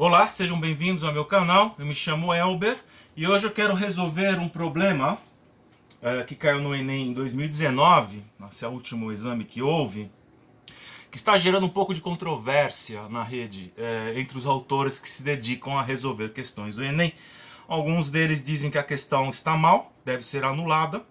Olá, sejam bem-vindos ao meu canal. Eu me chamo Elber e hoje eu quero resolver um problema que caiu no Enem em 2019, esse é o último exame que houve, que está gerando um pouco de controvérsia na rede entre os autores que se dedicam a resolver questões do Enem. Alguns deles dizem que a questão está mal, deve ser anulada,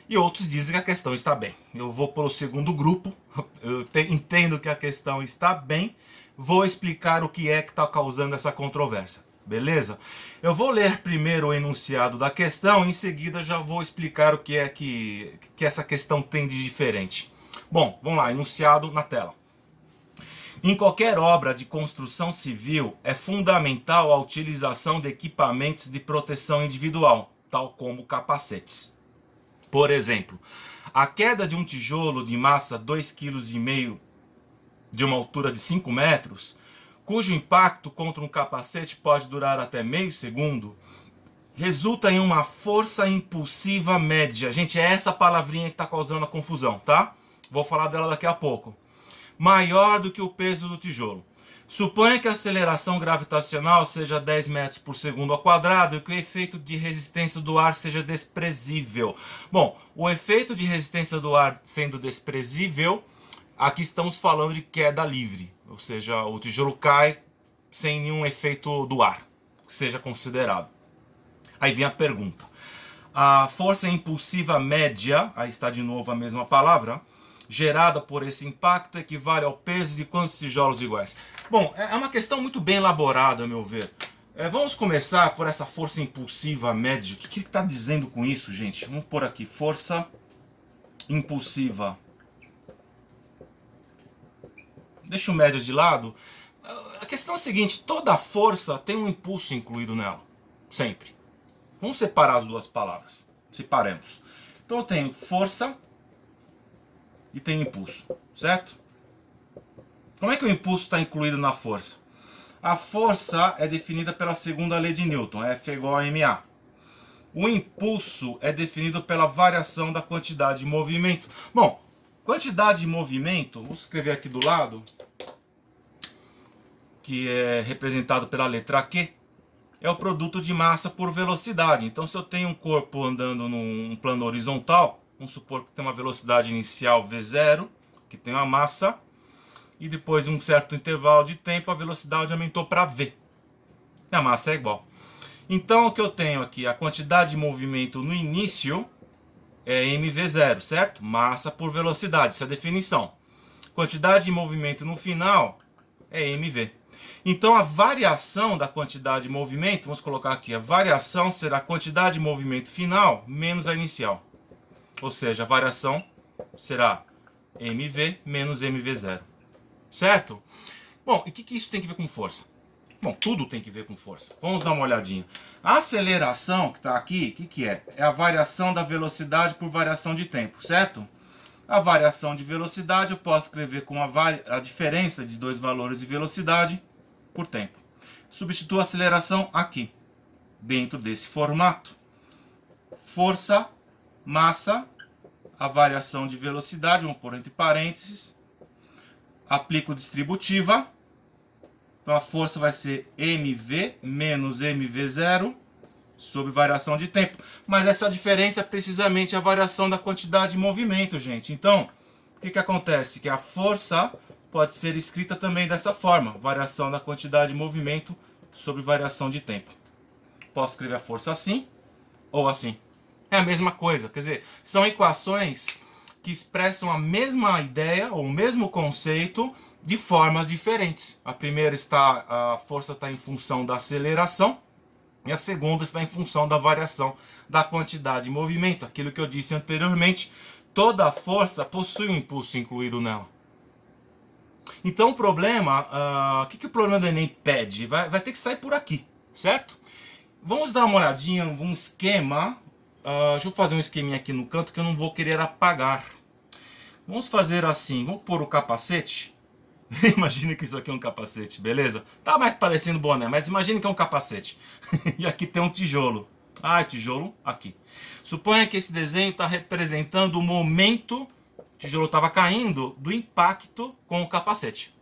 e outros dizem que a questão está bem. Eu vou para o segundo grupo, eu entendo que a questão está bem, vou explicar o que é que está causando essa controvérsia, beleza? Eu vou ler primeiro o enunciado da questão, em seguida já vou explicar o que é que essa questão tem de diferente. Bom, vamos lá, enunciado na tela. Em qualquer obra de construção civil, é fundamental a utilização de equipamentos de proteção individual, tal como capacetes. Por exemplo, a queda de um tijolo de massa 2,5 kg de uma altura de 5 metros, cujo impacto contra um capacete pode durar até meio segundo, resulta em uma força impulsiva média. Gente, é essa palavrinha que está causando a confusão, tá? Vou falar dela daqui a pouco. Maior do que o peso do tijolo. Suponha que a aceleração gravitacional seja 10 metros por segundo ao quadrado e que o efeito de resistência do ar seja desprezível. Bom, o efeito de resistência do ar sendo desprezível, aqui estamos falando de queda livre. Ou seja, o tijolo cai sem nenhum efeito do ar, que seja considerado. Aí vem a pergunta. A força impulsiva média, aí está de novo a mesma palavra, gerada por esse impacto equivale ao peso de quantos tijolos iguais? Bom, é uma questão muito bem elaborada, a meu ver. Vamos começar por essa força impulsiva média. O que ele está dizendo com isso, gente? Vamos pôr aqui, força impulsiva. Deixa o médio de lado. A questão é a seguinte, toda força tem um impulso incluído nela. Sempre. Vamos separar as duas palavras. Separemos. Então eu tenho força e tenho impulso, certo? Como é que o impulso está incluído na força? A força é definida pela segunda lei de Newton, F é igual a ma. O impulso é definido pela variação da quantidade de movimento. Bom, quantidade de movimento, vou escrever aqui do lado, que é representado pela letra Q, é o produto de massa por velocidade. Então, se eu tenho um corpo andando num plano horizontal, vamos supor que tem uma velocidade inicial V0, que tem uma massa, e depois de um certo intervalo de tempo, a velocidade aumentou para V. E a massa é igual. Então, o que eu tenho aqui, a quantidade de movimento no início é mv0, certo? Massa por velocidade, essa é a definição. Quantidade de movimento no final é mv. Então, a variação da quantidade de movimento, vamos colocar aqui, a variação será a quantidade de movimento final menos a inicial. Ou seja, a variação será mv menos mv0. Certo? Bom, e o que isso tem que ver com força? Bom, tudo tem que ver com força. Vamos dar uma olhadinha. A aceleração que está aqui, o que é? É a variação da velocidade por variação de tempo, certo? A variação de velocidade eu posso escrever com a diferença de dois valores de velocidade por tempo. Substituo a aceleração aqui, dentro desse formato. Força, massa, a variação de velocidade, vamos pôr entre parênteses. Aplico distributiva. Então a força vai ser mv menos mv0 sobre variação de tempo. Mas essa diferença é precisamente a variação da quantidade de movimento, gente. Então, o que acontece? Que a força pode ser escrita também dessa forma. Variação da quantidade de movimento sobre variação de tempo. Posso escrever a força assim ou assim. É a mesma coisa. Quer dizer, são equações que expressam a mesma ideia ou o mesmo conceito de formas diferentes. A primeira a força está em função da aceleração e a segunda está em função da variação da quantidade de movimento. Aquilo que eu disse anteriormente, toda força possui um impulso incluído nela. Então o problema, o que o problema do Enem pede? Vai ter que sair por aqui, certo? Vamos dar uma olhadinha, um esquema. Deixa eu fazer um esqueminha aqui no canto que eu não vou querer apagar. Vamos fazer assim, vamos pôr o capacete. Imagina que isso aqui é um capacete, beleza? Tá mais parecendo boné, mas imagine que é um capacete. E aqui tem um tijolo. Tijolo aqui. Suponha que esse desenho está representando o momento, o tijolo estava caindo, do impacto com o capacete.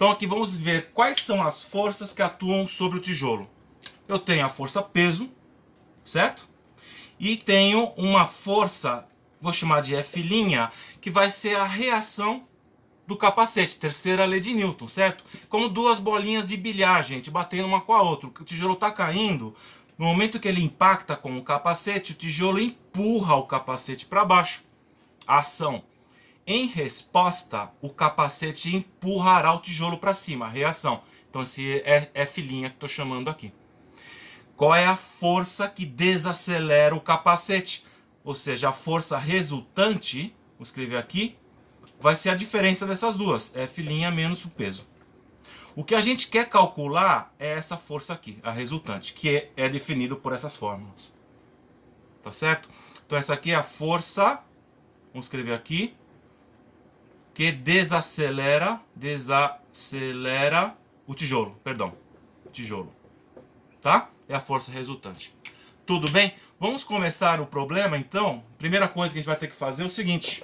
Então aqui vamos ver quais são as forças que atuam sobre o tijolo. Eu tenho a força peso, certo? E tenho uma força, vou chamar de F', que vai ser a reação do capacete, terceira lei de Newton, certo? Como duas bolinhas de bilhar, gente, batendo uma com a outra. O tijolo está caindo, no momento que ele impacta com o capacete, o tijolo empurra o capacete para baixo. Ação. Em resposta, o capacete empurrará o tijolo para cima, a reação. Então esse é F' que estou chamando aqui. Qual é a força que desacelera o capacete? Ou seja, a força resultante, vou escrever aqui, vai ser a diferença dessas duas, F' menos o peso. O que a gente quer calcular é essa força aqui, a resultante, que é definido por essas fórmulas. Tá certo? Então essa aqui é a força, vamos escrever aqui, que desacelera o tijolo, tá? É a força resultante. Tudo bem? Vamos começar o problema, então. Primeira coisa que a gente vai ter que fazer é o seguinte.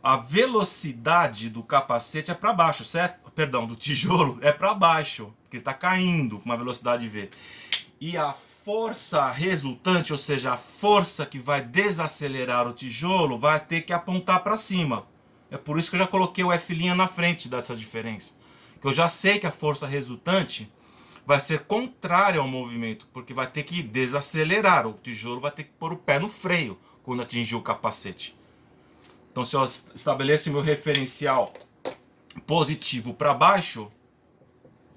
A velocidade do capacete é para baixo, certo? Perdão, do tijolo é para baixo, porque ele está caindo com uma velocidade V. E a força resultante, ou seja, a força que vai desacelerar o tijolo, vai ter que apontar para cima. É por isso que eu já coloquei o F' na frente dessa diferença. Que eu já sei que a força resultante vai ser contrária ao movimento, porque vai ter que desacelerar. O tijolo vai ter que pôr o pé no freio quando atingir o capacete. Então, se eu estabeleço meu referencial positivo para baixo,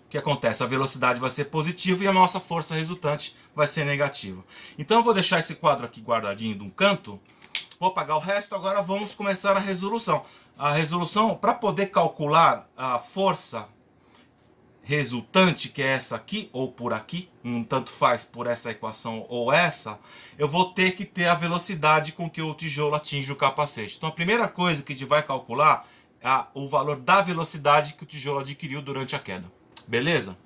o que acontece? A velocidade vai ser positiva e a nossa força resultante vai ser negativa. Então, eu vou deixar esse quadro aqui guardadinho de um canto, vou apagar o resto, agora vamos começar a resolução. A resolução, para poder calcular a força resultante, que é essa aqui, ou por aqui, não tanto faz por essa equação ou essa, eu vou ter que ter a velocidade com que o tijolo atinge o capacete. Então a primeira coisa que a gente vai calcular é o valor da velocidade que o tijolo adquiriu durante a queda. Beleza?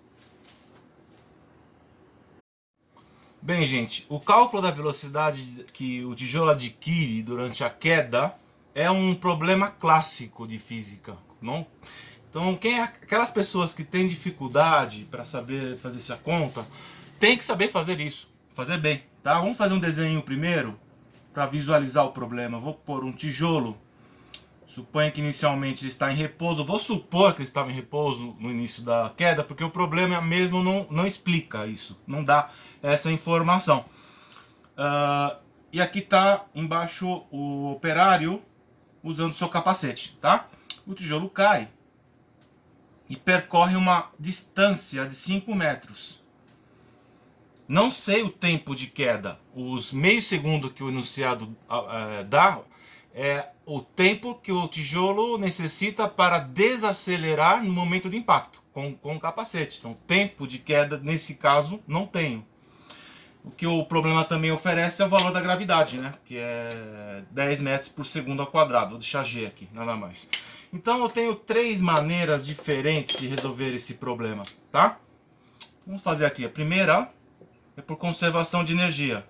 Bem, gente, o cálculo da velocidade que o tijolo adquire durante a queda é um problema clássico de física, não? Então, aquelas pessoas que têm dificuldade para saber fazer essa conta, tem que saber fazer isso, fazer bem, tá? Vamos fazer um desenho primeiro para visualizar o problema. Vou pôr um tijolo. Suponha que inicialmente ele está em repouso. Vou supor que ele estava em repouso no início da queda, porque o problema mesmo não explica isso, não dá essa informação. E aqui está embaixo o operário usando seu capacete, tá? O tijolo cai e percorre uma distância de 5 metros. Não sei o tempo de queda. Os meio segundo que o enunciado dá é o tempo que o tijolo necessita para desacelerar no momento do impacto com o capacete. Então, tempo de queda, nesse caso, não tenho. O que o problema também oferece é o valor da gravidade, né? Que é 10 metros por segundo ao quadrado. Vou deixar G aqui, nada mais. Então eu tenho 3 maneiras diferentes de resolver esse problema, tá? Vamos fazer aqui. A primeira é por conservação de energia.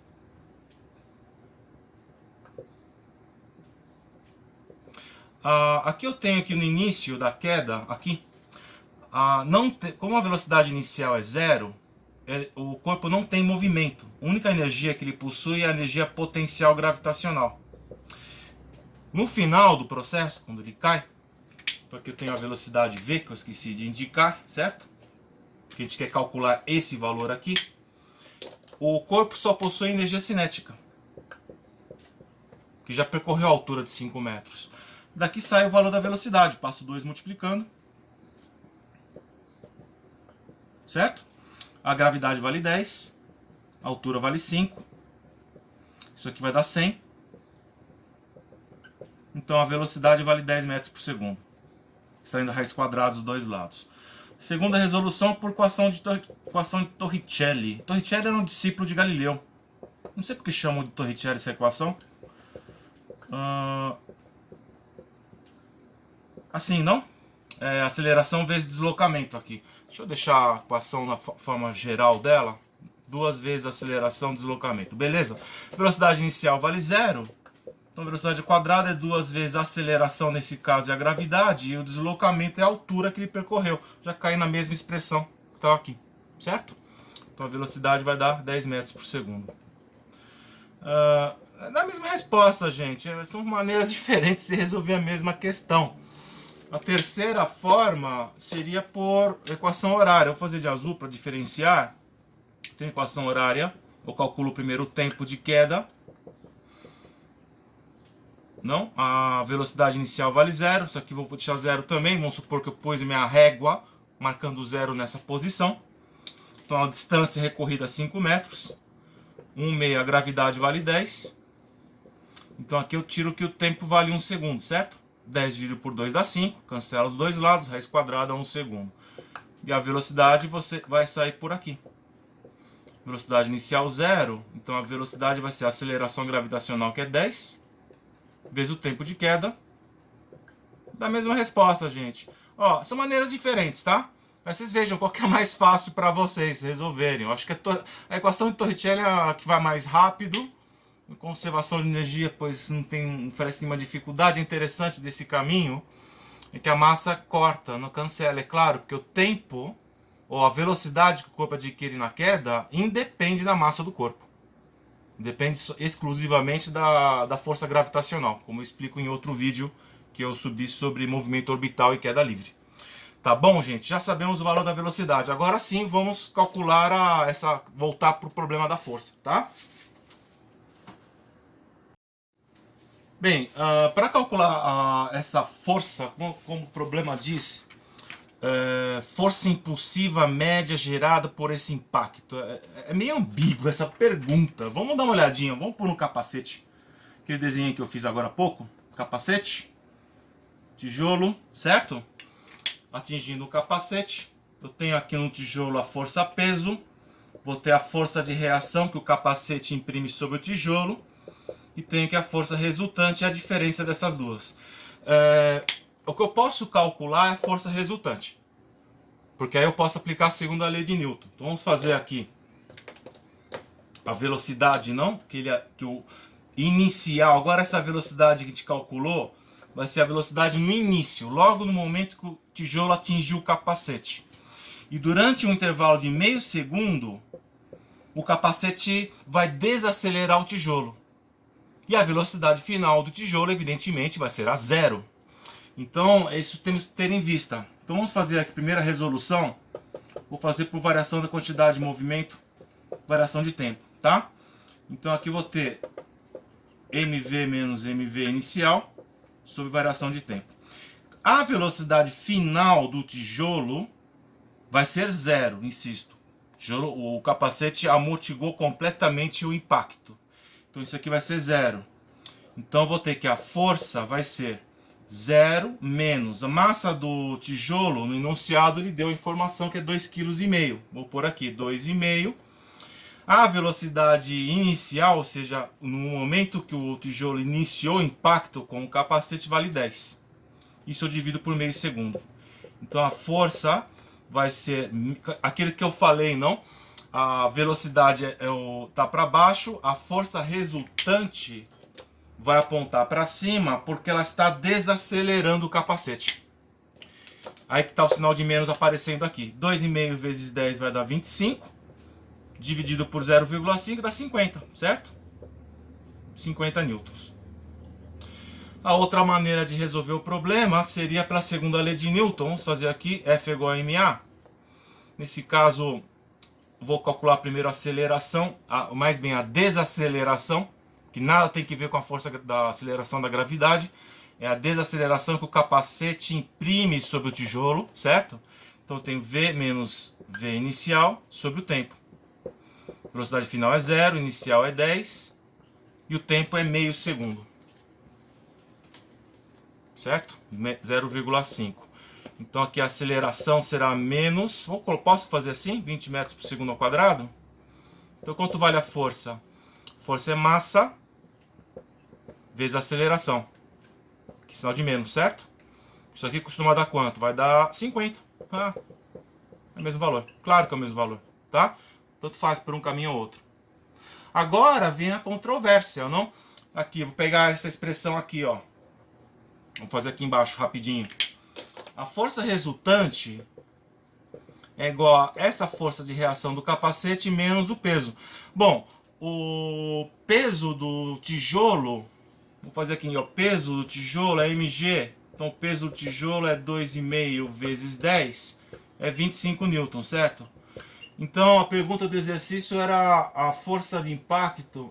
Aqui eu tenho aqui no início da queda, aqui, como a velocidade inicial é zero, o corpo não tem movimento. A única energia que ele possui é a energia potencial gravitacional. No final do processo, quando ele cai, então aqui eu tenho a velocidade V, que eu esqueci de indicar, certo? Que a gente quer calcular esse valor aqui. O corpo só possui energia cinética, que já percorreu a altura de 5 metros. Daqui sai o valor da velocidade, passo 2 multiplicando. Certo? A gravidade vale 10, a altura vale 5. Isso aqui vai dar 100. Então a velocidade vale 10 metros por segundo. Extraindo a raiz quadrada dos dois lados. Segunda resolução por equação de Torricelli. Torricelli era um discípulo de Galileu. Não sei porque chamam de Torricelli essa equação. Assim, não? Aceleração vezes deslocamento aqui. Deixa eu deixar a equação na forma geral dela. 2 vezes aceleração, deslocamento. Beleza? Velocidade inicial vale 0. Então, velocidade ao quadrado é 2 vezes a aceleração, nesse caso, é a gravidade, e o deslocamento é a altura que ele percorreu. Já cai na mesma expressão que estava aqui, certo? Então, a velocidade vai dar 10 metros por segundo. Na mesma resposta, gente. São maneiras diferentes de resolver a mesma questão. A terceira forma seria por equação horária. Eu vou fazer de azul para diferenciar. Tem equação horária. Eu calculo primeiro o tempo de queda. Não, a velocidade inicial vale 0. Isso aqui eu vou deixar 0 também. Vamos supor que eu pus minha régua marcando 0 nessa posição. Então a distância recorrida é 5 metros. 1/6, a gravidade vale 10. Então aqui eu tiro que o tempo vale 1 segundo, certo? 10 dividido por 2 dá 5. Cancela os dois lados. Raiz quadrada é 1 segundo. E a velocidade você vai sair por aqui. Velocidade inicial 0. Então a velocidade vai ser a aceleração gravitacional, que é 10. Vezes o tempo de queda. Dá a mesma resposta, gente. Ó, são maneiras diferentes, tá? Mas vocês vejam qual que é mais fácil para vocês resolverem. Eu acho que a equação de Torricelli é a que vai mais rápido. Conservação de energia, pois não oferece nenhuma dificuldade. Interessante desse caminho é que a massa corta, não cancela. É claro, porque o tempo, ou a velocidade que o corpo adquire na queda, independe da massa do corpo. Depende exclusivamente da força gravitacional, como eu explico em outro vídeo que eu subi sobre movimento orbital e queda livre. Tá bom, gente? Já sabemos o valor da velocidade. Agora sim, vamos calcular voltar para o problema da força, tá? Bem, para calcular essa força, como o problema diz, força impulsiva média gerada por esse impacto. É meio ambíguo essa pergunta. Vamos dar uma olhadinha, vamos pôr no capacete. Aquele desenho que eu fiz agora há pouco. Capacete, tijolo, certo? Atingindo o capacete. Eu tenho aqui no tijolo a força-peso. Vou ter a força de reação que o capacete imprime sobre o tijolo. E tenho que a força resultante é a diferença dessas duas. O que eu posso calcular é a força resultante. Porque aí eu posso aplicar a segunda lei de Newton. Então vamos fazer aqui a velocidade, não? Que o inicial, agora essa velocidade que a gente calculou, vai ser a velocidade no início, logo no momento que o tijolo atingiu o capacete. E durante um intervalo de meio segundo, o capacete vai desacelerar o tijolo. E a velocidade final do tijolo, evidentemente, vai ser a 0. Então, isso temos que ter em vista. Então, vamos fazer aqui a primeira resolução. Vou fazer por variação da quantidade de movimento, variação de tempo, tá? Então, aqui eu vou ter mv menos mv inicial sobre variação de tempo. A velocidade final do tijolo vai ser 0, insisto. O capacete amortiguou completamente o impacto. Então isso aqui vai ser 0. Então eu vou ter que a força vai ser 0 menos a massa do tijolo. No enunciado ele deu a informação que é 2,5 kg. Vou pôr aqui 2,5. A velocidade inicial, ou seja, no momento que o tijolo iniciou o impacto com o capacete, vale 10. Isso eu divido por meio segundo. Então a força vai ser aquele que eu falei, não? A velocidade está para baixo, a força resultante vai apontar para cima porque ela está desacelerando o capacete. Aí que está o sinal de menos aparecendo aqui. 2,5 vezes 10 vai dar 25, dividido por 0,5 dá 50, certo? 50 newtons. A outra maneira de resolver o problema seria pela segunda lei de Newton. Vamos fazer aqui F igual a ma. Nesse caso, vou calcular primeiro a aceleração, mais bem a desaceleração, que nada tem que ver com a força da aceleração da gravidade. É a desaceleração que o capacete imprime sobre o tijolo, certo? Então eu tenho V menos V inicial sobre o tempo. Velocidade final é 0, inicial é 10 e o tempo é meio segundo. Certo? 0,5. Então aqui a aceleração será menos, posso fazer assim? 20 metros por segundo ao quadrado? Então quanto vale a força? Força é massa vezes a aceleração. Que sinal de menos, certo? Isso aqui costuma dar quanto? Vai dar 50. É o mesmo valor. Claro que é o mesmo valor, tá? Tanto faz por um caminho ou outro. Agora vem a controvérsia, não? Aqui, vou pegar essa expressão aqui, ó. Vou fazer aqui embaixo rapidinho. A força resultante é igual a essa força de reação do capacete menos o peso. Bom, o peso do tijolo, vou fazer aqui, ó, peso do tijolo é mg, então o peso do tijolo é 2,5 vezes 10, é 25 newtons, certo? Então a pergunta do exercício era a força de impacto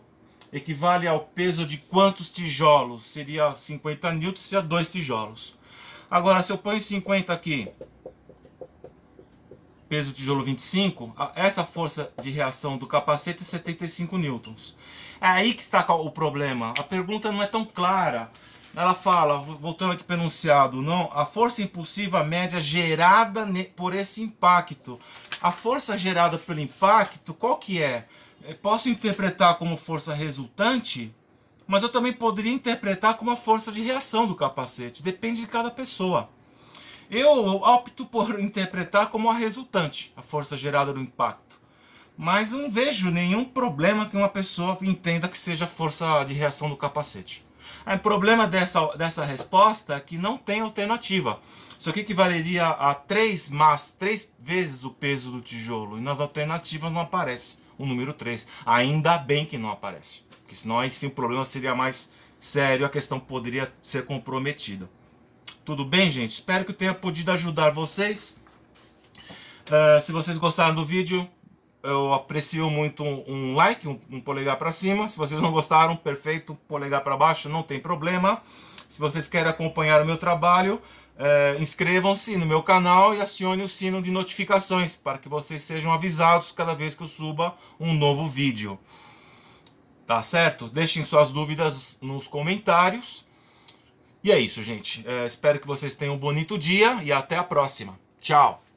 equivale ao peso de quantos tijolos? Seria 50 newtons, seria 2 tijolos. Agora, se eu ponho 50 aqui, peso do tijolo 25, essa força de reação do capacete é 75 newtons. É aí que está o problema. A pergunta não é tão clara. Ela fala, voltando aqui para o enunciado, não, a força impulsiva média gerada por esse impacto. A força gerada pelo impacto, qual que é? Eu posso interpretar como força resultante, mas eu também poderia interpretar como a força de reação do capacete. Depende de cada pessoa. Eu opto por interpretar como a resultante, a força gerada do impacto. Mas não vejo nenhum problema que uma pessoa entenda que seja a força de reação do capacete. O problema dessa resposta é que não tem alternativa. Isso aqui equivaleria a 3 vezes o peso do tijolo. E nas alternativas não aparece o número 3. Ainda bem que não aparece. Porque senão aí sim o problema seria mais sério, a questão poderia ser comprometida. Tudo bem, gente? Espero que eu tenha podido ajudar vocês. Se vocês gostaram do vídeo, eu aprecio muito um like, um polegar para cima. Se vocês não gostaram, perfeito, polegar para baixo, não tem problema. Se vocês querem acompanhar o meu trabalho, inscrevam-se no meu canal e acione o sino de notificações para que vocês sejam avisados cada vez que eu suba um novo vídeo. Tá certo? Deixem suas dúvidas nos comentários. E é isso, gente. Espero que vocês tenham um bonito dia e até a próxima. Tchau!